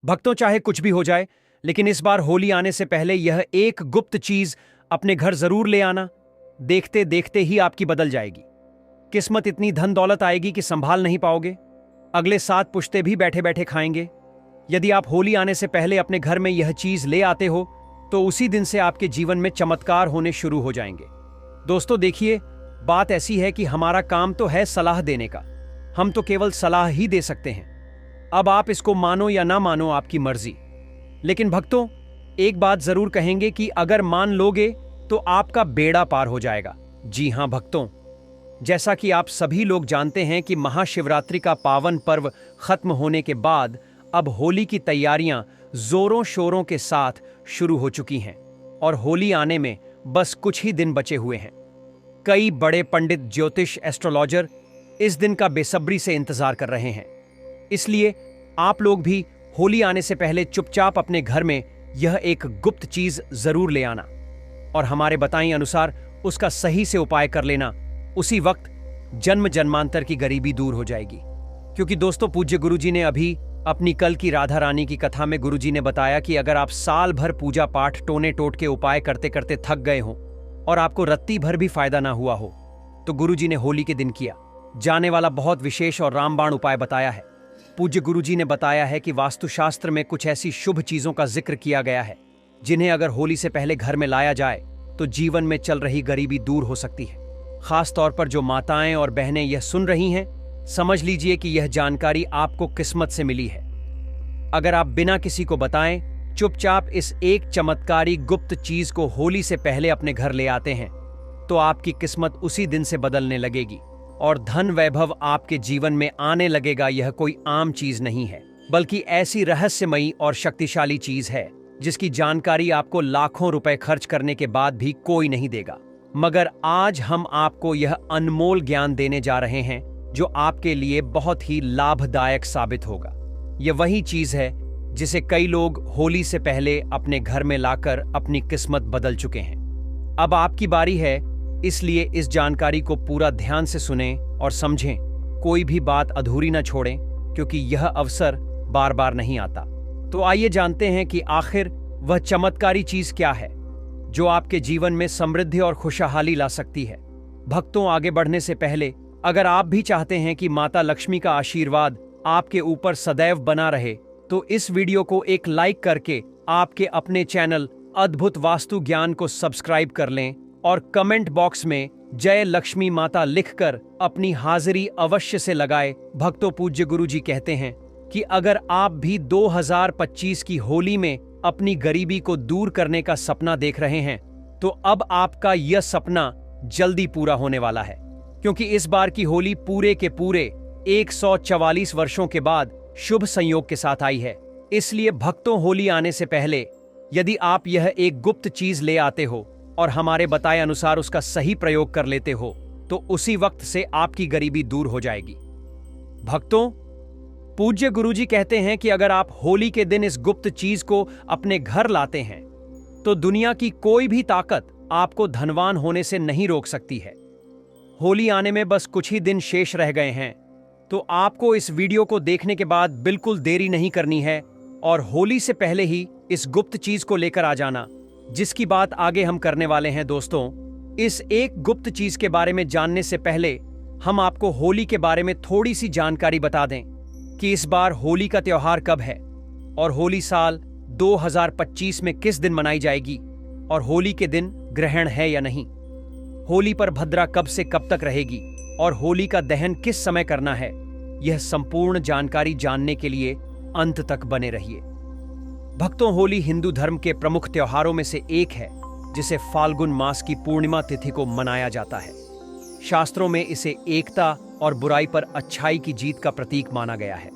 भक्तों, चाहे कुछ भी हो जाए, लेकिन इस बार होली आने से पहले यह एक गुप्त चीज अपने घर जरूर ले आना। देखते देखते ही आपकी बदल जाएगी किस्मत। इतनी धन दौलत आएगी कि संभाल नहीं पाओगे। अगले 7 पुश्ते भी बैठे बैठे खाएंगे। यदि आप होली आने से पहले अपने घर में यह चीज ले आते हो तो उसी दिन से आपके जीवन में चमत्कार होने शुरू हो जाएंगे। दोस्तों देखिए, बात ऐसी है कि हमारा काम तो है सलाह देने का। हम तो केवल सलाह ही दे सकते हैं। अब आप इसको मानो या ना मानो, आपकी मर्जी। लेकिन भक्तों, एक बात जरूर कहेंगे कि अगर मान लोगे तो आपका बेड़ा पार हो जाएगा। जी हां भक्तों, जैसा कि आप सभी लोग जानते हैं कि महाशिवरात्रि का पावन पर्व खत्म होने के बाद अब होली की तैयारियां जोरों शोरों के साथ शुरू हो चुकी हैं और होली आने में बस कुछ ही दिन बचे हुए हैं। कई बड़े पंडित, ज्योतिष, एस्ट्रोलॉजर इस दिन का बेसब्री से इंतजार कर रहे हैं। इसलिए आप लोग भी होली आने से पहले चुपचाप अपने घर में यह एक गुप्त चीज जरूर ले आना और हमारे बताए अनुसार उसका सही से उपाय कर लेना। उसी वक्त जन्म जन्मांतर की गरीबी दूर हो जाएगी। क्योंकि दोस्तों, पूज्य गुरुजी ने अभी अपनी कल की राधा रानी की कथा में गुरुजी ने बताया कि अगर आप साल भर पूजा पाठ, टोने टोट के उपाय करते करते थक गए हो और आपको रत्ती भर भी फायदा ना हुआ हो, तो गुरुजी ने होली के दिन किया जाने वाला बहुत विशेष और रामबाण उपाय बताया है। पूज्य गुरुजी ने बताया है कि वास्तुशास्त्र में कुछ ऐसी शुभ चीजों का जिक्र किया गया है जिन्हें अगर होली से पहले घर में लाया जाए तो जीवन में चल रही गरीबी दूर हो सकती है। खास तौर पर जो माताएं और बहनें यह सुन रही हैं, समझ लीजिए कि यह जानकारी आपको किस्मत से मिली है। अगर आप बिना किसी को बताएं चुपचाप इस एक चमत्कारी गुप्त चीज को होली से पहले अपने घर ले आते हैं तो आपकी किस्मत उसी दिन से बदलने लगेगी और धन वैभव आपके जीवन में आने लगेगा। यह कोई आम चीज नहीं है, बल्कि ऐसी रहस्यमयी और शक्तिशाली चीज है जिसकी जानकारी आपको लाखों रुपए खर्च करने के बाद भी कोई नहीं देगा। मगर आज हम आपको यह अनमोल ज्ञान देने जा रहे हैं जो आपके लिए बहुत ही लाभदायक साबित होगा। यह वही चीज है जिसे कई लोग होली से पहले अपने घर में लाकर अपनी किस्मत बदल चुके हैं। अब आपकी बारी है, इसलिए इस जानकारी को पूरा ध्यान से सुनें और समझें। कोई भी बात अधूरी न छोड़ें, क्योंकि यह अवसर बार बार नहीं आता। तो आइए जानते हैं कि आखिर वह चमत्कारी चीज क्या है जो आपके जीवन में समृद्धि और खुशहाली ला सकती है। भक्तों, आगे बढ़ने से पहले अगर आप भी चाहते हैं कि माता लक्ष्मी का आशीर्वाद आपके ऊपर सदैव बना रहे, तो इस वीडियो को एक लाइक करके आपके अपने चैनल अद्भुत वास्तु ज्ञान को सब्सक्राइब कर लें और कमेंट बॉक्स में जय लक्ष्मी माता लिखकर अपनी हाजिरी अवश्य से लगाए। भक्तों, पूज्य गुरुजी कहते हैं कि अगर आप भी 2025 की होली में अपनी गरीबी को दूर करने का सपना देख रहे हैं तो अब आपका यह सपना जल्दी पूरा होने वाला है, क्योंकि इस बार की होली पूरे के पूरे 144 वर्षों के बाद शुभ संयोग के साथ आई है। इसलिए भक्तों, होली आने से पहले यदि आप यह एक गुप्त चीज ले आते हो और हमारे बताए अनुसार उसका सही प्रयोग कर लेते हो तो उसी वक्त से आपकी गरीबी दूर हो जाएगी। भक्तों, पूज्य गुरुजी कहते हैं कि अगर आप होली के दिन इस गुप्त चीज को अपने घर लाते हैं तो दुनिया की कोई भी ताकत आपको धनवान होने से नहीं रोक सकती है। होली आने में बस कुछ ही दिन शेष रह गए हैं, तो आपको इस वीडियो को देखने के बाद बिल्कुल देरी नहीं करनी है और होली से पहले ही इस गुप्त चीज को लेकर आ जाना, जिसकी बात आगे हम करने वाले हैं। दोस्तों, इस एक गुप्त चीज के बारे में जानने से पहले हम आपको होली के बारे में थोड़ी सी जानकारी बता दें कि इस बार होली का त्योहार कब है और होली साल 2025 में किस दिन मनाई जाएगी और होली के दिन ग्रहण है या नहीं। होली पर भद्रा कब से कब तक रहेगी और होली का दहन किस समय करना है। यह संपूर्ण जानकारी जानने के लिए अंत तक बने रहिए। भक्तों, होली हिंदू धर्म के प्रमुख त्योहारों में से एक है जिसे फाल्गुन मास की पूर्णिमा तिथि को मनाया जाता है। शास्त्रों में इसे एकता और बुराई पर अच्छाई की जीत का प्रतीक माना गया है।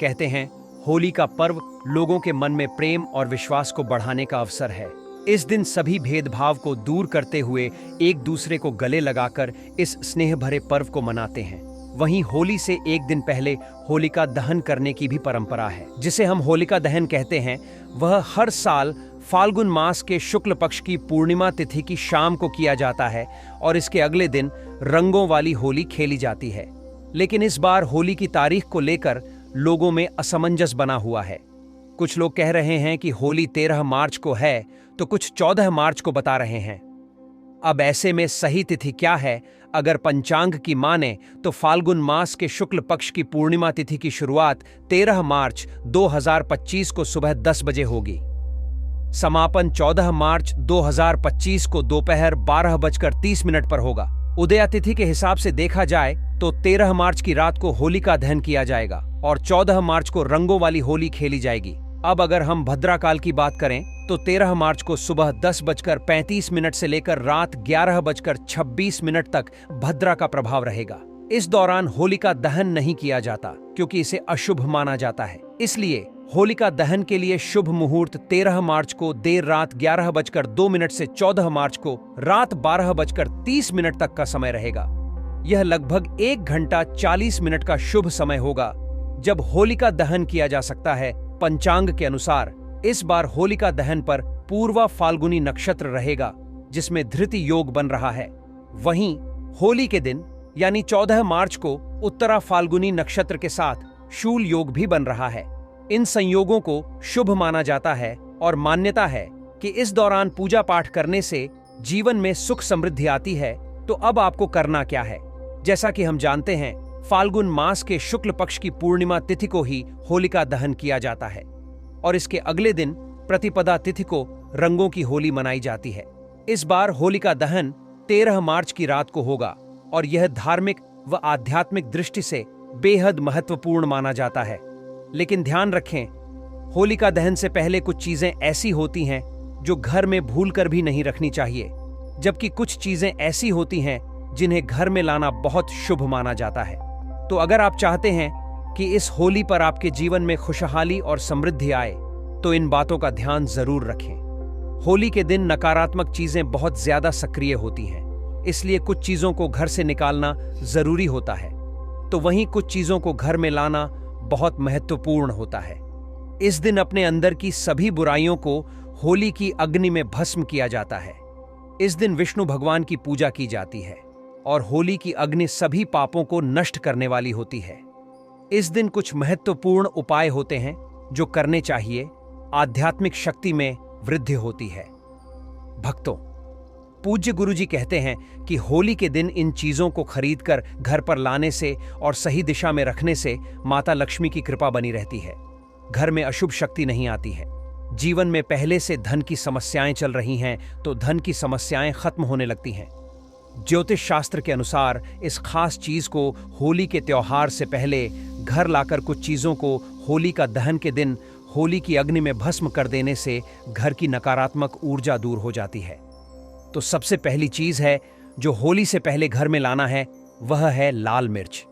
कहते हैं, होली का पर्व लोगों के मन में प्रेम और विश्वास को बढ़ाने का अवसर है। इस दिन सभी भेदभाव को दूर करते हुए एक दूसरे को गले लगाकर इस स्नेह भरे पर्व को मनाते हैं। वहीं होली से एक दिन पहले होलिका दहन करने की भी परंपरा है, जिसे हम होलिका दहन कहते हैं। वह हर साल फाल्गुन मास के शुक्ल पक्ष की पूर्णिमा तिथि की शाम को किया जाता है और इसके अगले दिन रंगों वाली होली खेली जाती है। लेकिन इस बार होली की तारीख को लेकर लोगों में असमंजस बना हुआ है। कुछ लोग कह रहे हैं कि होली 13 मार्च को है, तो कुछ 14 मार्च को बता रहे हैं। अब ऐसे में सही तिथि क्या है? अगर पंचांग की माने तो फाल्गुन मास के शुक्ल पक्ष की पूर्णिमा तिथि की शुरुआत 13 मार्च 2025 को सुबह 10 बजे होगी। समापन 14 मार्च 2025 को दोपहर 12:30 पर होगा। उदया तिथि के हिसाब से देखा जाए तो 13 मार्च की रात को होलिका दहन किया जाएगा और 14 मार्च को रंगों वाली होली खेली जाएगी। अब अगर हम भद्राकाल की बात करें तो 13 मार्च को सुबह 10:35 से लेकर रात 11:26 तक भद्रा का प्रभाव रहेगा। इस दौरान होलिका दहन नहीं किया जाता क्योंकि इसे अशुभ माना जाता है। इसलिए होलिका दहन के लिए शुभ मुहूर्त 13 मार्च को देर रात 11:02 से 14 मार्च को रात 12:30 तक का समय रहेगा। यह लगभग 1 घंटा 40 मिनट का शुभ समय होगा जब होलिका दहन किया जा सकता है। पंचांग के अनुसार इस बार होलिका दहन पर पूर्वा फाल्गुनी नक्षत्र रहेगा जिसमें धृति योग बन रहा है। वहीं होली के दिन यानी 14 मार्च को उत्तरा फाल्गुनी नक्षत्र के साथ शूल योग भी बन रहा है। इन संयोगों को शुभ माना जाता है और मान्यता है कि इस दौरान पूजा पाठ करने से जीवन में सुख समृद्धि आती है। तो अब आपको करना क्या है? जैसा कि हम जानते हैं, फाल्गुन मास के शुक्ल पक्ष की पूर्णिमा तिथि को ही होलिका दहन किया जाता है और इसके अगले दिन प्रतिपदा तिथि को रंगों की होली मनाई जाती है। इस बार होलिका दहन 13 मार्च की रात को होगा और यह धार्मिक व आध्यात्मिक दृष्टि से बेहद महत्वपूर्ण माना जाता है। लेकिन ध्यान रखें, होलिका दहन से पहले कुछ चीजें ऐसी होती हैं जो घर में भूलकर भी नहीं रखनी चाहिए, जबकि कुछ चीजें ऐसी होती हैं जिन्हें घर में लाना बहुत शुभ माना जाता है। तो अगर आप चाहते हैं कि इस होली पर आपके जीवन में खुशहाली और समृद्धि आए तो इन बातों का ध्यान जरूर रखें। होली के दिन नकारात्मक चीजें बहुत ज्यादा सक्रिय होती हैं, इसलिए कुछ चीजों को घर से निकालना जरूरी होता है, तो वहीं कुछ चीजों को घर में लाना बहुत महत्वपूर्ण होता है। इस दिन अपने अंदर की सभी बुराइयों को होली की अग्नि में भस्म किया जाता है। इस दिन विष्णु भगवान की पूजा की जाती है और होली की अग्नि सभी पापों को नष्ट करने वाली होती है। इस दिन कुछ महत्वपूर्ण उपाय होते हैं जो करने चाहिए। आध्यात्मिक शक्ति में वृद्धि होती है। भक्तों, पूज्य गुरुजी कहते हैं कि होली के दिन इन चीजों को खरीदकर घर पर लाने से और सही दिशा में रखने से माता लक्ष्मी की कृपा बनी रहती है। घर में अशुभ शक्ति नहीं आती है। जीवन में पहले से धन की समस्याएं चल रही हैं तो धन की समस्याएं खत्म होने लगती हैं। ज्योतिष शास्त्र के अनुसार इस खास चीज को होली के त्योहार से पहले घर लाकर कुछ चीजों को होली का दहन के दिन होली की अग्नि में भस्म कर देने से घर की नकारात्मक ऊर्जा दूर हो जाती है। तो सबसे पहली चीज है जो होली से पहले घर में लाना है, वह है लाल मिर्च।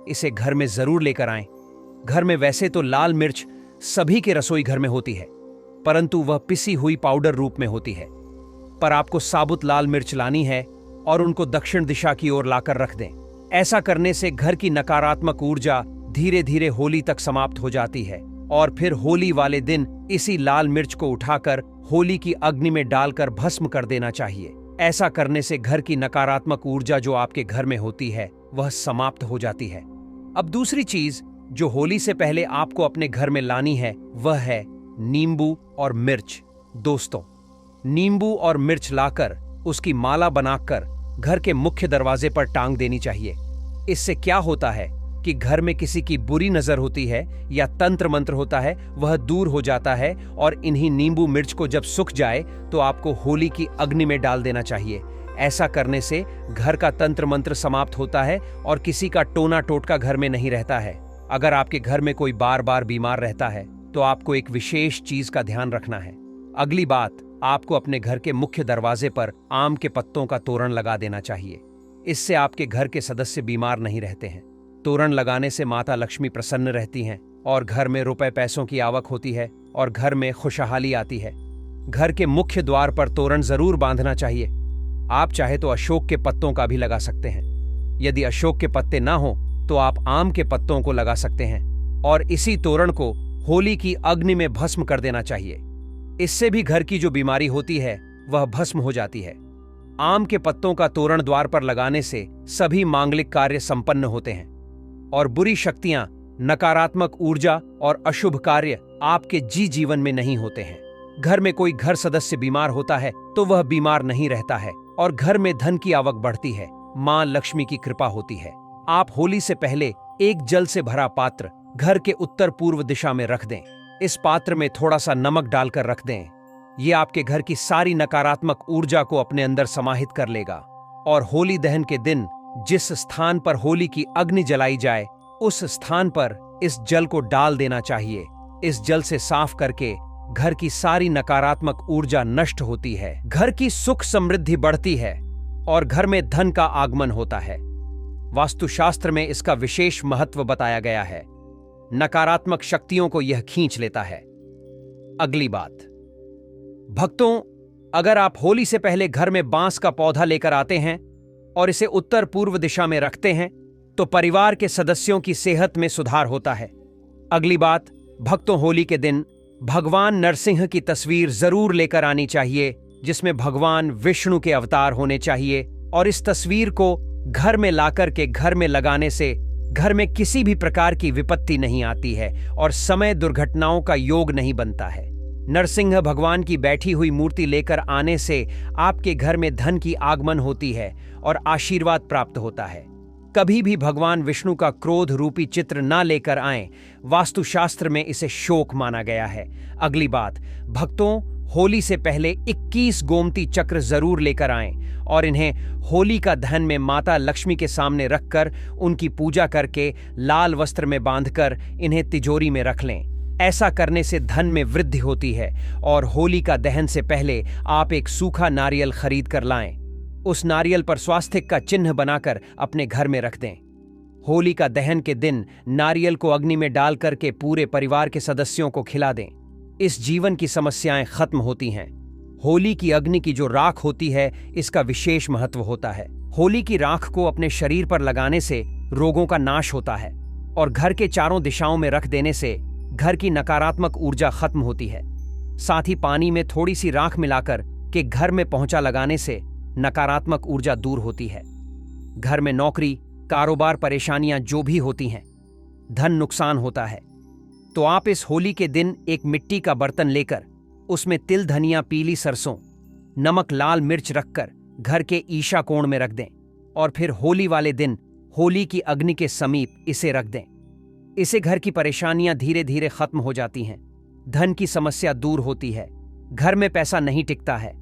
इसे घर में जरूर लेकर आएं। घर में वैसे तो लाल मिर्च सभी के रसोई घर में होती है, परंतु वह पिसी हुई पाउडर रूप में होती है। पर आपको साबुत लाल मिर्च लानी है और उनको दक्षिण दिशा की ओर लाकर रख दें। ऐसा करने से घर की नकारात्मक ऊर्जा धीरे धीरे होली तक समाप्त हो जाती है और फिर होली वाले दिन इसी लाल मिर्च को उठाकर होली की अग्नि में डालकर भस्म कर देना चाहिए। ऐसा करने से घर की नकारात्मक ऊर्जा जो आपके घर में होती है वह समाप्त हो जाती है। अब दूसरी चीज जो होली से पहले आपको अपने घर में लानी है वह है नींबू और मिर्च। दोस्तों, नींबू और मिर्च लाकर उसकी माला बनाकर घर के मुख्य दरवाजे पर टांग देनी चाहिए। इससे क्या होता है कि घर में किसी की बुरी नजर होती है या तंत्र मंत्र होता है वह दूर हो जाता है और इन्हीं नींबू मिर्च को जब सूख जाए तो आपको होली की अग्नि में डाल देना चाहिए। ऐसा करने से घर का तंत्र मंत्र समाप्त होता है और किसी का टोना टोटका घर में नहीं रहता है। अगर आपके घर में कोई बार बार बीमार रहता है तो आपको एक विशेष चीज का ध्यान रखना है। अगली बात, आपको अपने घर के मुख्य दरवाजे पर आम के पत्तों का तोरण लगा देना चाहिए। इससे आपके घर के सदस्य बीमार नहीं रहते हैं। तोरण लगाने से माता लक्ष्मी प्रसन्न रहती हैं और घर में रुपए पैसों की आवक होती है और घर में खुशहाली आती है। घर के मुख्य द्वार पर तोरण जरूर बांधना चाहिए। आप चाहे तो अशोक के पत्तों का भी लगा सकते हैं। यदि अशोक के पत्ते ना हो तो आप आम के पत्तों को लगा सकते हैं और इसी तोरण को होली की अग्नि में भस्म कर देना चाहिए। इससे भी घर की जो बीमारी होती है वह भस्म हो जाती है। आम के पत्तों का तोरण द्वार पर लगाने से सभी मांगलिक कार्य संपन्न होते हैं और बुरी शक्तियां, नकारात्मक ऊर्जा और अशुभ कार्य आपके जीवन में नहीं होते हैं। घर में कोई घर सदस्य बीमार होता है तो वह बीमार नहीं रहता है और घर में धन की आवक बढ़ती है। मां लक्ष्मी की कृपा होती है। आप होली से पहले एक जल से भरा पात्र घर के उत्तर पूर्व दिशा में रख दें। इस पात्र में थोड़ा सा नमक डालकर रख दें। ये आपके घर की सारी नकारात्मक ऊर्जा को अपने अंदर समाहित कर लेगा। और होली दहन के दिन जिस स्थान पर होली की अग्नि जलाई जाए उस स्थान पर इस जल को डाल देना चाहिए। इस जल से साफ करके घर की सारी नकारात्मक ऊर्जा नष्ट होती है, घर की सुख समृद्धि बढ़ती है और घर में धन का आगमन होता है। वास्तुशास्त्र में इसका विशेष महत्व बताया गया है। नकारात्मक शक्तियों को यह खींच लेता है। अगली बात, भक्तों, अगर आप होली से पहले घर में बांस का पौधा लेकर आते हैं और इसे उत्तर पूर्व दिशा में रखते हैं तो परिवार के सदस्यों की सेहत में सुधार होता है। अगली बात, भक्तों, होली के दिन भगवान नरसिंह की तस्वीर जरूर लेकर आनी चाहिए, जिसमें भगवान विष्णु के अवतार होने चाहिए। और इस तस्वीर को घर में लाकर के घर में लगाने से घर में किसी भी प्रकार की विपत्ति नहीं आती है और समय दुर्घटनाओं का योग नहीं बनता है। नरसिंह भगवान की बैठी हुई मूर्ति लेकर आने से आपके घर में धन की आगमन होती है और आशीर्वाद प्राप्त होता है। कभी भी भगवान विष्णु का क्रोध रूपी चित्र ना लेकर आएं। वास्तुशास्त्र में इसे शोक माना गया है। अगली बात, भक्तों, होली से पहले 21 गोमती चक्र जरूर लेकर आएं और इन्हें होली का दहन में माता लक्ष्मी के सामने रखकर उनकी पूजा करके लाल वस्त्र में बांधकर इन्हें तिजोरी में रख लें। ऐसा करने से धन में वृद्धि होती है। और होली का दहन से पहले आप एक सूखा नारियल खरीद कर लाएं। उस नारियल पर स्वास्तिक का चिन्ह बनाकर अपने घर में रख दें। होली का दहन के दिन नारियल को अग्नि में डाल करके पूरे परिवार के सदस्यों को खिला दें। इस जीवन की समस्याएं खत्म होती हैं। होली की अग्नि की जो राख होती है, इसका विशेष महत्व होता है। होली की राख को अपने शरीर पर लगाने से रोगों का नाश होता है और घर के चारों दिशाओं में रख देने से घर की नकारात्मक ऊर्जा खत्म होती है। साथ ही पानी में थोड़ी सी राख मिलाकर के घर में पोंछा लगाने से नकारात्मक ऊर्जा दूर होती है। घर में नौकरी, कारोबार परेशानियां जो भी होती हैं, धन नुकसान होता है, तो आप इस होली के दिन एक मिट्टी का बर्तन लेकर उसमें तिल, धनिया, पीली सरसों, नमक, लाल मिर्च रखकर घर के ईशा कोण में रख दें और फिर होली वाले दिन होली की अग्नि के समीप इसे रख दें। इससे घर की परेशानियां धीरे धीरे खत्म हो जाती हैं, धन की समस्या दूर होती है, घर में पैसा नहीं टिकता है,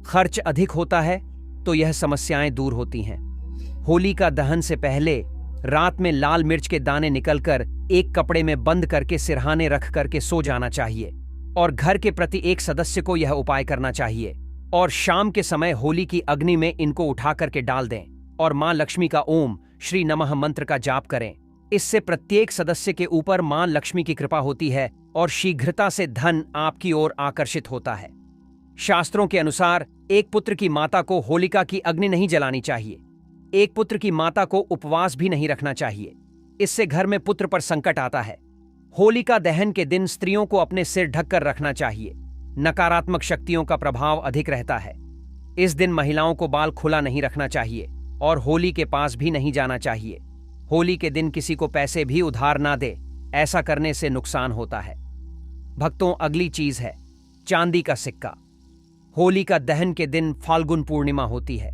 खर्च अधिक होता है तो यह समस्याएं दूर होती हैं। होली का दहन से पहले रात में लाल मिर्च के दाने निकलकर एक कपड़े में बंद करके सिरहाने रख करके सो जाना चाहिए और घर के प्रति एक सदस्य को यह उपाय करना चाहिए। और शाम के समय होली की अग्नि में इनको उठा करके डाल दें और मां लक्ष्मी का ओम श्री नमः मंत्र का जाप करें। इससे प्रत्येक सदस्य के ऊपर मां लक्ष्मी की कृपा होती है और शीघ्रता से धन आपकी ओर आकर्षित होता है। शास्त्रों के अनुसार एक पुत्र की माता को होलिका की अग्नि नहीं जलानी चाहिए। एक पुत्र की माता को उपवास भी नहीं रखना चाहिए। इससे घर में पुत्र पर संकट आता है। होलिका दहन के दिन स्त्रियों को अपने सिर ढककर रखना चाहिए। नकारात्मक शक्तियों का प्रभाव अधिक रहता है। इस दिन महिलाओं को बाल खुला नहीं रखना चाहिए और होली के पास भी नहीं जाना चाहिए। होली के दिन किसी को पैसे भी उधार ना दे, ऐसा करने से नुकसान होता है। भक्तों, अगली चीज है चांदी का सिक्का। होली का दहन के दिन फाल्गुन पूर्णिमा होती है।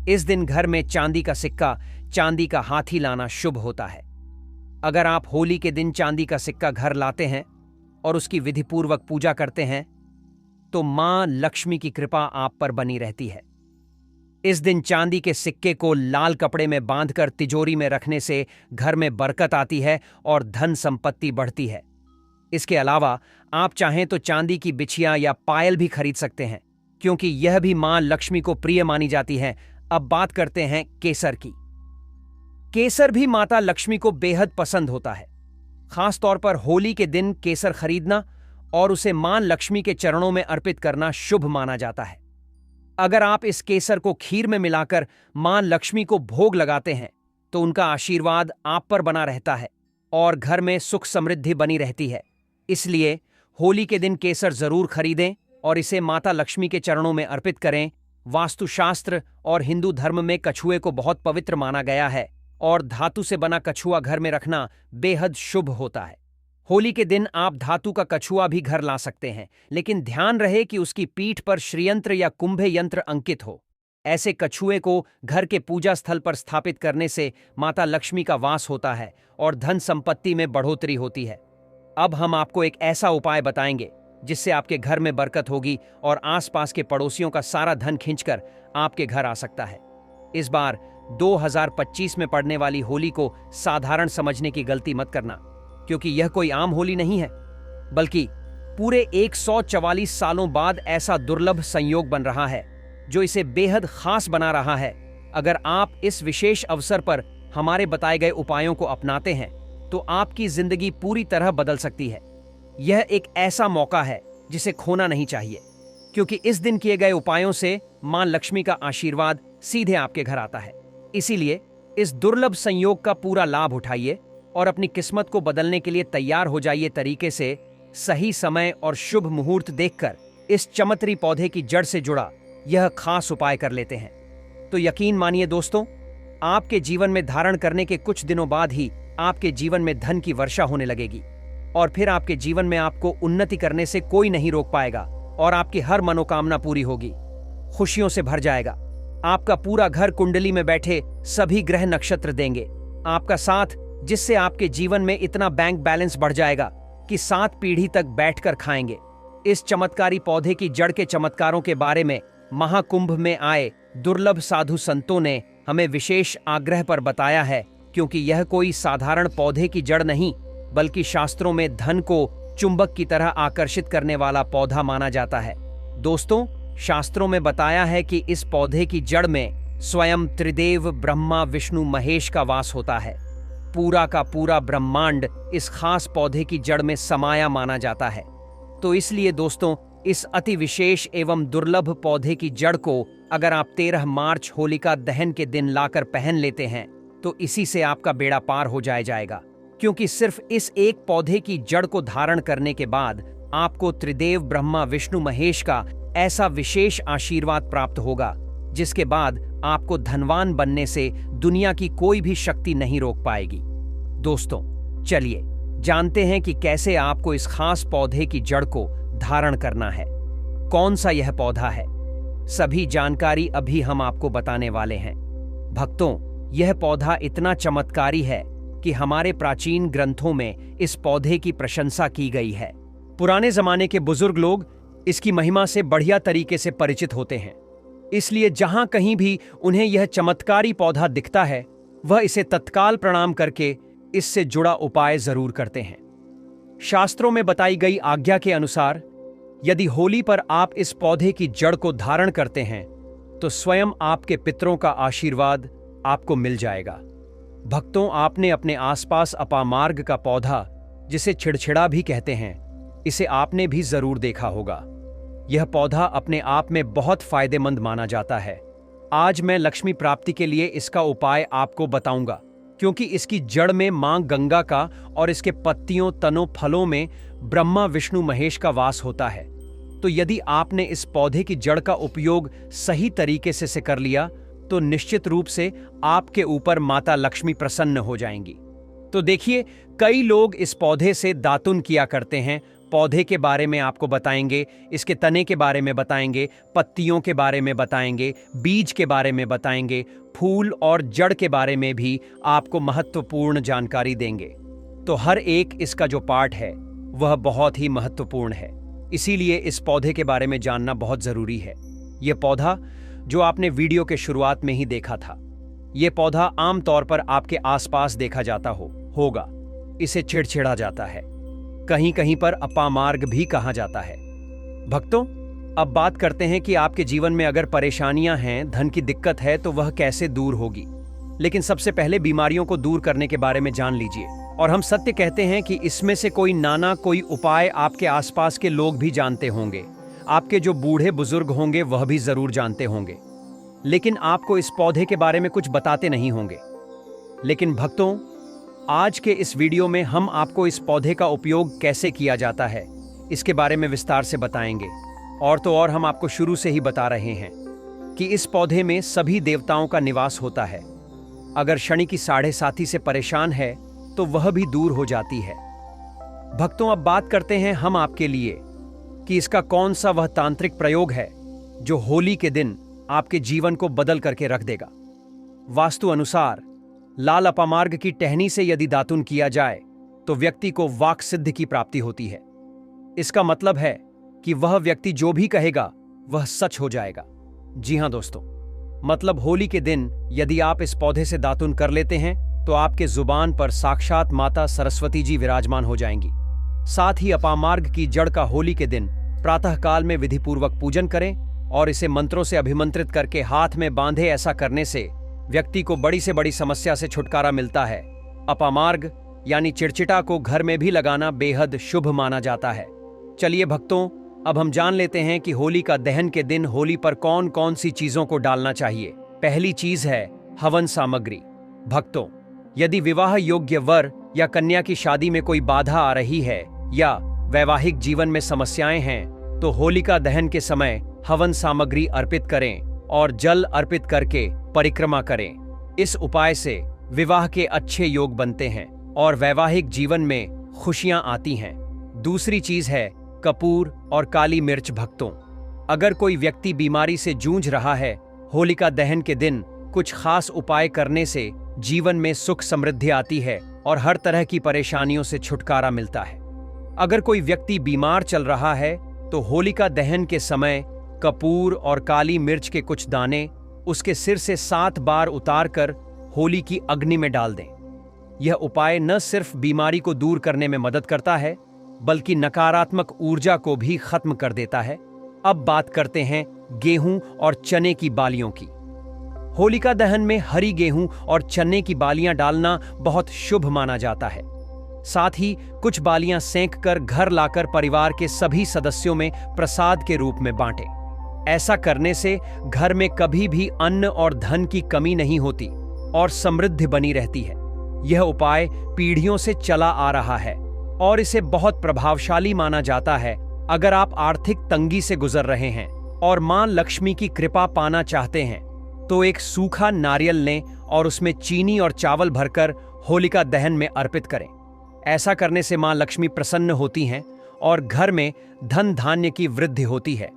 इस दिन घर में चांदी का सिक्का, चांदी का हाथी लाना शुभ होता है। अगर आप होली के दिन चांदी का सिक्का घर लाते हैं और उसकी विधिपूर्वक पूजा करते हैं तो मां लक्ष्मी की कृपा आप पर बनी रहती है। इस दिन चांदी के सिक्के को लाल कपड़े में बांधकर तिजोरी में रखने से घर में बरकत आती है और धन संपत्ति बढ़ती है। इसके अलावा आप चाहें तो चांदी की बिछिया या पायल भी खरीद सकते हैं, क्योंकि यह भी मां लक्ष्मी को प्रिय मानी जाती है। अब बात करते हैं केसर की। केसर भी माता लक्ष्मी को बेहद पसंद होता है। खास तौर पर होली के दिन केसर खरीदना और उसे मां लक्ष्मी के चरणों में अर्पित करना शुभ माना जाता है। अगर आप इस केसर को खीर में मिलाकर मां लक्ष्मी को भोग लगाते हैं तो उनका आशीर्वाद आप पर बना रहता है और घर में सुख समृद्धि बनी रहती है। इसलिए होली के दिन केसर जरूर खरीदें और इसे माता लक्ष्मी के चरणों में अर्पित करें। वास्तुशास्त्र और हिंदू धर्म में कछुए को बहुत पवित्र माना गया है और धातु से बना कछुआ घर में रखना बेहद शुभ होता है। होली के दिन आप धातु का कछुआ भी घर ला सकते हैं, लेकिन ध्यान रहे कि उसकी पीठ पर श्रीयंत्र या कुंभे यंत्र अंकित हो। ऐसे कछुए को घर के पूजा स्थल पर स्थापित करने से माता लक्ष्मी का वास होता है और धन संपत्ति में बढ़ोतरी होती है। अब हम आपको एक ऐसा उपाय बताएंगे जिससे आपके घर में बरकत होगी और आसपास के पड़ोसियों का सारा धन खींचकर आपके घर आ सकता है। इस बार 2025 में पड़ने वाली होली को साधारण समझने की गलती मत करना, क्योंकि यह कोई आम होली नहीं है, बल्कि पूरे 144 सालों बाद ऐसा दुर्लभ संयोग बन रहा है जो इसे बेहद खास बना रहा है। अगर आप इस विशेष अवसर पर हमारे बताए गए उपायों को अपनाते हैं तो आपकी जिंदगी पूरी तरह बदल सकती है। यह एक ऐसा मौका है जिसे खोना नहीं चाहिए, क्योंकि इस दिन किए गए उपायों से मां लक्ष्मी का आशीर्वाद सीधे आपके घर आता है। इसीलिए इस दुर्लभ संयोग का पूरा लाभ उठाइए और अपनी किस्मत को बदलने के लिए तैयार हो जाइए। तरीके से सही समय और शुभ मुहूर्त देखकर इस चमत्कारी पौधे की जड़ से जुड़ा यह खास उपाय कर लेते हैं। तो यकीन मानिए दोस्तों, आपके जीवन में धारण करने के कुछ दिनों बाद ही आपके जीवन में धन की वर्षा होने लगेगी और फिर आपके जीवन में आपको उन्नति करने से कोई नहीं रोक पाएगा और आपकी हर मनोकामना पूरी होगी, खुशियों से भर जाएगा। आपका पूरा घर कुंडली में बैठे सभी ग्रह नक्षत्र देंगे आपका साथ, जिससे आपके जीवन में इतना बैंक बैलेंस बढ़ जाएगा कि 7 पीढ़ी तक बैठकर खाएंगे। इस चमत्कारी पौधे की जड़ के चमत्कारों के बारे में महाकुंभ में आए दुर्लभ साधु संतों ने हमें विशेष आग्रह पर बताया है, क्योंकि यह कोई साधारण पौधे की जड़ नहीं, बल्कि शास्त्रों में धन को चुंबक की तरह आकर्षित करने वाला पौधा माना जाता है। दोस्तों, शास्त्रों में बताया है कि इस पौधे की जड़ में स्वयं त्रिदेव ब्रह्मा विष्णु महेश का वास होता है। पूरा का पूरा ब्रह्मांड इस खास पौधे की जड़ में समाया माना जाता है। तो इसलिए दोस्तों, इस अति विशेष एवं दुर्लभ पौधे की जड़ को अगर आप 13 मार्च होलिका दहन के दिन लाकर पहन लेते हैं तो इसी से आपका बेड़ा पार हो जाएगा, क्योंकि सिर्फ इस एक पौधे की जड़ को धारण करने के बाद आपको त्रिदेव ब्रह्मा विष्णु महेश का ऐसा विशेष आशीर्वाद प्राप्त होगा जिसके बाद आपको धनवान बनने से दुनिया की कोई भी शक्ति नहीं रोक पाएगी। दोस्तों, चलिए जानते हैं कि कैसे आपको इस खास पौधे की जड़ को धारण करना है। कौन सा यह पौधा है, सभी जानकारी अभी हम आपको बताने वाले हैं। भक्तों, यह पौधा इतना चमत्कारी है कि हमारे प्राचीन ग्रंथों में इस पौधे की प्रशंसा की गई है। पुराने जमाने के बुजुर्ग लोग इसकी महिमा से बढ़िया तरीके से परिचित होते हैं, इसलिए जहां कहीं भी उन्हें यह चमत्कारी पौधा दिखता है वह इसे तत्काल प्रणाम करके इससे जुड़ा उपाय जरूर करते हैं। शास्त्रों में बताई गई आज्ञा के अनुसार यदि होली पर आप इस पौधे की जड़ को धारण करते हैं तो स्वयं आपके पितरों का आशीर्वाद आपको मिल जाएगा। भक्तों, आपने अपने आसपास अपामार्ग का पौधा, जिसे छिड़छिड़ा भी कहते हैं, इसे आपने भी जरूर देखा होगा। यह पौधा अपने आप में बहुत फायदेमंद माना जाता है। आज मैं लक्ष्मी प्राप्ति के लिए इसका उपाय आपको बताऊंगा, क्योंकि इसकी जड़ में मां गंगा का और इसके पत्तियों, तनों, फलों में ब्रह्मा विष्णु महेश का वास होता है। तो यदि आपने इस पौधे की जड़ का उपयोग सही तरीके से कर लिया तो निश्चित रूप से आपके ऊपर माता लक्ष्मी प्रसन्न हो जाएंगी। तो देखिए, कई लोग इस पौधे से दातुन किया करते हैं। पौधे के बारे में आपको बताएंगे, इसके तने के बारे में बताएंगे, पत्तियों के बारे में बताएंगे, बीज के बारे में बताएंगे, फूल और जड़ के बारे में भी आपको महत्वपूर्ण जानकारी देंगे। तो हर एक इसका जो पार्ट है वह बहुत ही महत्वपूर्ण है, इसीलिए इस पौधे के बारे में जानना बहुत जरूरी है। यह पौधा जो आपने वीडियो के शुरुआत में ही देखा था, यह पौधा आमतौर पर आपके आसपास देखा जाता होगा। इसे छिड़छिड़ा जाता है, कहीं कहीं पर अपामार्ग भी कहा जाता है। भक्तों, अब बात करते हैं कि आपके जीवन में अगर परेशानियां हैं, धन की दिक्कत है, तो वह कैसे दूर होगी। लेकिन सबसे पहले बीमारियों को दूर करने के बारे में जान लीजिए। और हम सत्य कहते हैं कि इसमें से कोई उपाय आपके आसपास के लोग भी जानते होंगे। आपके जो बूढ़े बुजुर्ग होंगे वह भी जरूर जानते होंगे, लेकिन आपको इस पौधे के बारे में कुछ बताते नहीं होंगे। लेकिन भक्तों, आज के इस वीडियो में हम आपको इस पौधे का उपयोग कैसे किया जाता है इसके बारे में विस्तार से बताएंगे। और तो और हम आपको शुरू से ही बता रहे हैं कि इस पौधे में सभी देवताओं का निवास होता है। अगर शनि की 7.5 से परेशान है तो वह भी दूर हो जाती है। भक्तों, अब बात करते हैं हम आपके लिए कि इसका कौन सा वह तांत्रिक प्रयोग है जो होली के दिन आपके जीवन को बदल करके रख देगा। वास्तु अनुसार लाल अपामार्ग की टहनी से यदि दातुन किया जाए तो व्यक्ति को वाक सिद्धि की प्राप्ति होती है। इसका मतलब है कि वह व्यक्ति जो भी कहेगा वह सच हो जाएगा। जी हां दोस्तों, मतलब होली के दिन यदि आप इस पौधे से दातुन कर लेते हैं तो आपके जुबान पर साक्षात माता सरस्वती जी विराजमान हो जाएंगी। साथ ही अपामार्ग की जड़ का होली के दिन प्रातःकाल में विधिपूर्वक पूजन करें और इसे मंत्रों से अभिमंत्रित करके हाथ में बांधे। ऐसा करने से व्यक्ति को बड़ी से बड़ी समस्या से छुटकारा मिलता है। अपामार्ग यानी चिड़चिटा को घर में भी लगाना बेहद शुभ माना जाता है। चलिए भक्तों, अब हम जान लेते हैं कि होली का दहन के दिन होली पर कौन कौन सी चीजों को डालना चाहिए। पहली चीज है हवन सामग्री। भक्तों, यदि विवाह योग्य वर या कन्या की शादी में कोई बाधा आ रही है या वैवाहिक जीवन में समस्याएं हैं तो होलिका दहन के समय हवन सामग्री अर्पित करें और जल अर्पित करके परिक्रमा करें। इस उपाय से विवाह के अच्छे योग बनते हैं और वैवाहिक जीवन में खुशियां आती हैं। दूसरी चीज है कपूर और काली मिर्च। भक्तों, अगर कोई व्यक्ति बीमारी से जूझ रहा है, होलिका दहन के दिन कुछ खास उपाय करने से जीवन में सुख समृद्धि आती है और हर तरह की परेशानियों से छुटकारा मिलता है। अगर कोई व्यक्ति बीमार चल रहा है तो होलिका दहन के समय कपूर और काली मिर्च के कुछ दाने उसके सिर से 7 बार उतारकर होली की अग्नि में डाल दें। यह उपाय न सिर्फ बीमारी को दूर करने में मदद करता है बल्कि नकारात्मक ऊर्जा को भी खत्म कर देता है। अब बात करते हैं गेहूं और चने की बालियों की। होलिका दहन में हरी गेहूं और चने की बालियां डालना बहुत शुभ माना जाता है। साथ ही कुछ बालियां सेंक कर घर लाकर परिवार के सभी सदस्यों में प्रसाद के रूप में बांटें। ऐसा करने से घर में कभी भी अन्न और धन की कमी नहीं होती और समृद्धि बनी रहती है। यह उपाय पीढ़ियों से चला आ रहा है और इसे बहुत प्रभावशाली माना जाता है। अगर आप आर्थिक तंगी से गुजर रहे हैं और मां लक्ष्मी की कृपा पाना चाहते हैं तो एक सूखा नारियल लें और उसमें चीनी और चावल भरकर होलिका दहन में अर्पित करें। ऐसा करने से मां लक्ष्मी प्रसन्न होती हैं और घर में धन धान्य की वृद्धि होती है।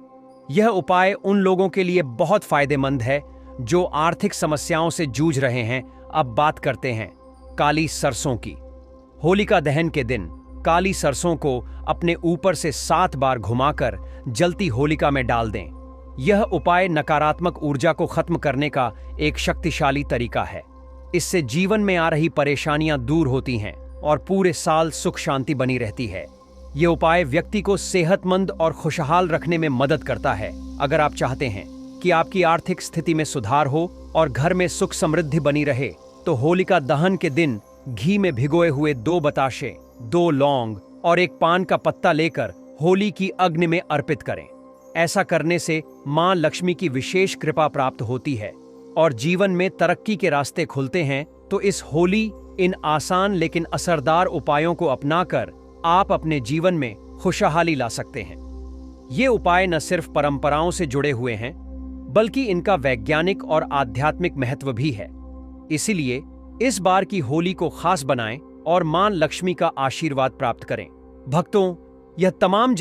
यह उपाय उन लोगों के लिए बहुत फायदेमंद है जो आर्थिक समस्याओं से जूझ रहे हैं। अब बात करते हैं काली सरसों की। होलिका दहन के दिन काली सरसों को अपने ऊपर से 7 बार घुमाकर जलती होलिका में डाल दें। यह उपाय नकारात्मक ऊर्जा को खत्म करने का एक शक्तिशाली तरीका है। इससे जीवन में आ रही परेशानियां दूर होती हैं और पूरे साल सुख शांति बनी रहती है। यह उपाय व्यक्ति को सेहतमंद और खुशहाल रखने में मदद करता है। अगर आप चाहते हैं कि आपकी आर्थिक स्थिति में सुधार हो और घर में सुख समृद्धि बनी रहे तो होलिका दहन के दिन घी में भिगोए हुए 2 बताशे, 2 लौंग और 1 पान का पत्ता लेकर होली की अग्नि में अर्पित करें। ऐसा करने से मां लक्ष्मी की विशेष कृपा प्राप्त होती है और जीवन में तरक्की के रास्ते खुलते हैं। तो इस होली इन आसान लेकिन असरदार उपायों को अपनाकर आप अपने जीवन में खुशहाली ला सकते हैं। ये उपाय न सिर्फ परंपराओं से जुड़े हुए हैं बल्कि इनका वैज्ञानिक और आध्यात्मिक महत्व भी है। इसीलिए इस बार की होली को खास बनाएं और मां लक्ष्मी का आशीर्वाद प्राप्त करें। भक्तों, यह तमाम